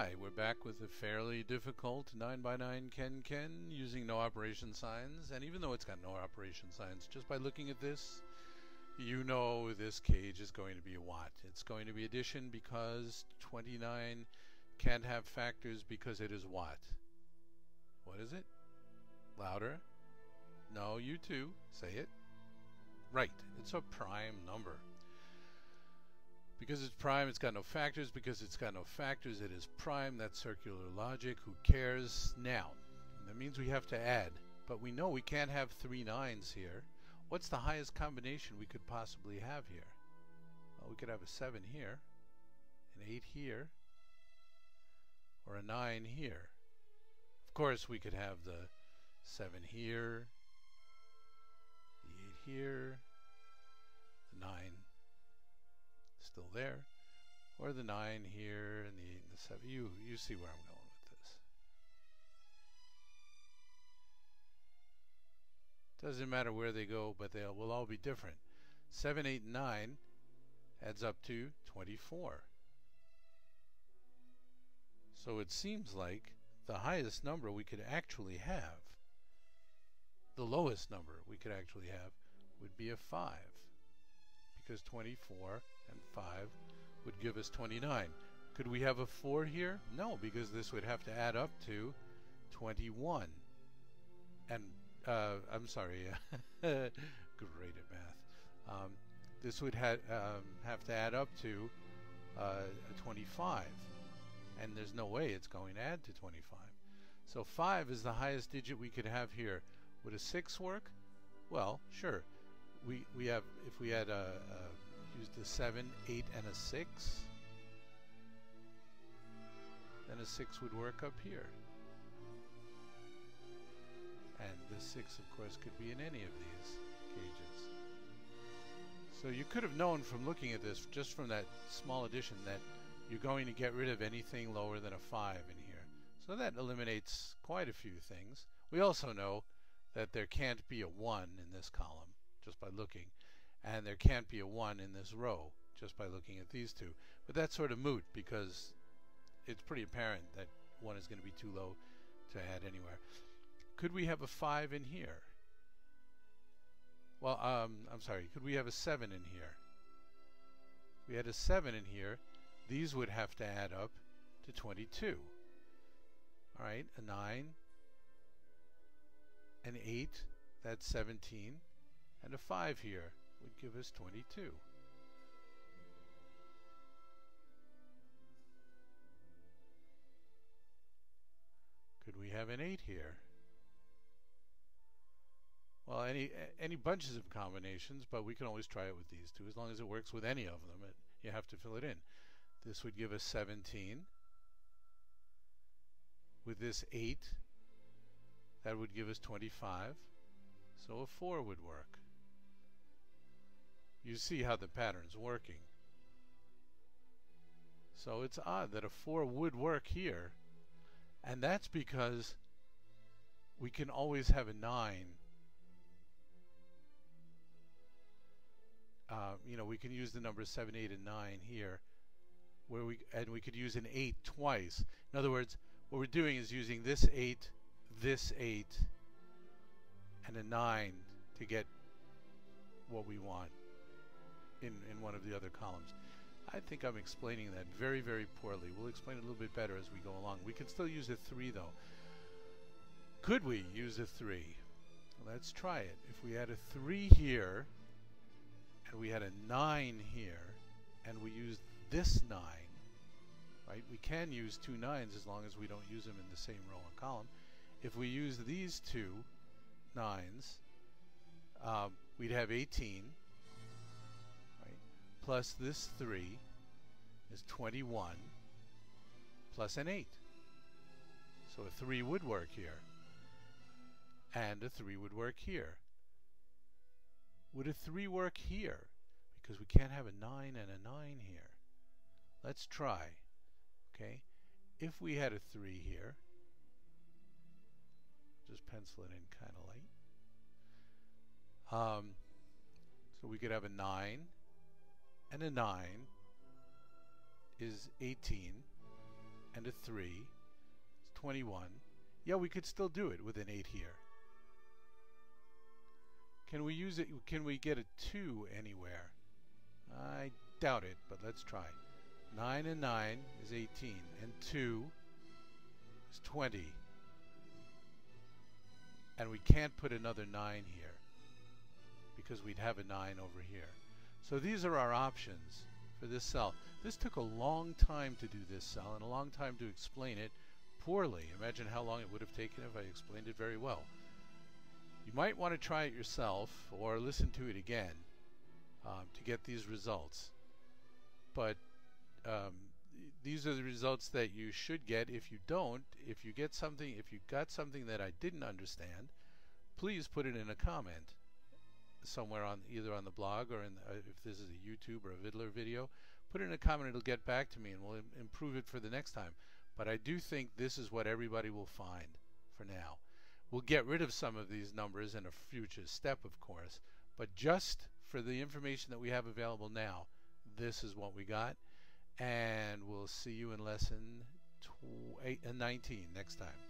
Hi, we're back with a fairly difficult 9x9 Kenken using no operation signs, and even though it's got no operation signs, just by looking at this, you know this cage is going to be a watt. It's going to be addition because 29 can't have factors because it is what? What is it? Louder? No, you too. Say it. Right, it's a prime number. Because it's prime, it's got no factors. Because it's got no factors, it is prime. That's circular logic. Who cares? Now, that means we have to add. But we know we can't have 3 9s here. What's the highest combination we could possibly have here? Well, we could have a 7 here, an 8 here, or a 9 here. Of course, we could have the 7 here, the 8 here, the 9 still there, or the 9 here and the 8 and the 7. You see where I'm going with this. Doesn't matter where they go, but they will all be different. 7, 8, and 9 adds up to 24. So it seems like the highest number we could actually have, the lowest number we could actually have, would be a 5. Because 24 and 5 would give us 29. Could we have a 4 here? No, because this would have to add up to 21. And, I'm sorry, great at math. This would have to add up to 25. And there's no way it's going to add to 25. So 5 is the highest digit we could have here. Would a 6 work? Well, sure. We have, if we had used a 7, 8, and a 6, then a 6 would work up here. And this 6, of course, could be in any of these cages. So you could have known from looking at this, just from that small addition, that you're going to get rid of anything lower than a 5 in here. So that eliminates quite a few things. We also know that there can't be a 1 in this column, just by looking, and there can't be a 1 in this row just by looking at these two. But that's sort of moot because it's pretty apparent that 1 is going to be too low to add anywhere. Could we have a 5 in here? Well, I'm sorry, could we have a 7 in here? If we had a 7 in here, these would have to add up to 22. Alright, a 9, an 8, that's 17. And a 5 here would give us 22. Could we have an 8 here? Well, any bunches of combinations, but we can always try it with these two. As long as it works with any of them, you have to fill it in. This would give us 17. With this 8, that would give us 25. So a 4 would work. You see how the pattern's working. So it's odd that a 4 would work here, and that's because we can always have a 9. You know, we can use the numbers 7, 8, and 9 here, where we could use an 8 twice. In other words, what we're doing is using this 8, and a 9 to get what we want in one of the other columns. I think I'm explaining that very, very poorly. We'll explain it a little bit better as we go along. We can still use a 3 though. Could we use a 3? Let's try it. If we had a 3 here, and we had a 9 here, and we used this 9, right? We can use 2 9s as long as we don't use them in the same row or column. If we use these 2 9s, we'd have 18, right? Plus this 3 is 21, plus an 8. So a 3 would work here, and a 3 would work here. Would a 3 work here? Because we can't have a 9 and a 9 here. Let's try. Okay, if we had a 3 here, just pencil it in kind of light. So we could have a 9 and a 9 is 18. and a 3. It's 21. Yeah, we could still do it with an 8 here. Can we use it? Can we get a 2 anywhere? I doubt it, but let's try. 9 and 9 is 18, and 2 is 20. And we can't put another 9 here because we'd have a 9 over here. So these are our options for this cell. This took a long time to do this cell and a long time to explain it poorly. Imagine how long it would have taken if I explained it very well. You might want to try it yourself or listen to it again to get these results. But these are the results that you should get. If you don't, if you got something that I didn't understand, please put it in a comment somewhere on either on the blog or in if this is a YouTube or a Vidler video, put it in a comment. It'll get back to me and we'll improve it for the next time. But I do think this is what everybody will find for now. We'll get rid of some of these numbers in a future step, of course, but just for the information that we have available now, this is what we got, and we'll see you in lesson 19 next time.